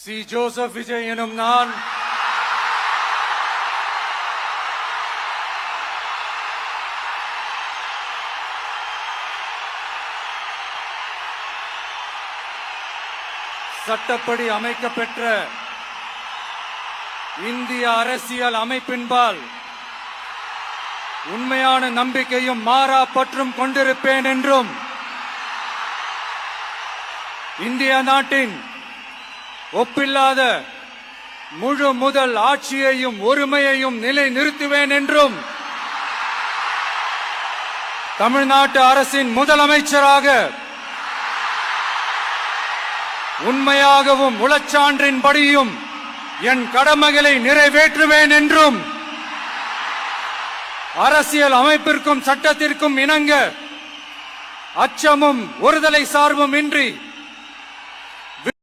C Joseph Vijay எனும் நான் சட்டப்படி அமைக்கப்பெற்ற இந்திய அரசியல் அமைப்பின்பால் உண்மையான நம்பிக்கையும் மாறா பற்றும் கொண்டிருப்பேன் என்றும் இந்திய நாட்டின் ஒப்பில்லாத முழு முதல் ஆட்சியையும் ஒருமையையும் நிலை நிறுத்துவேன் என்றும் தமிழ்நாட்டு அரசின் முதலமைச்சராக உண்மையாகவும் உளச்சான்றின்படியும் என் கடமைகளை நிறைவேற்றுவேன் என்றும் அரசியல் அமைப்பிற்கும் சட்டத்திற்கும் இணங்க அச்சமும் ஒருதலை சார்பும் இன்றி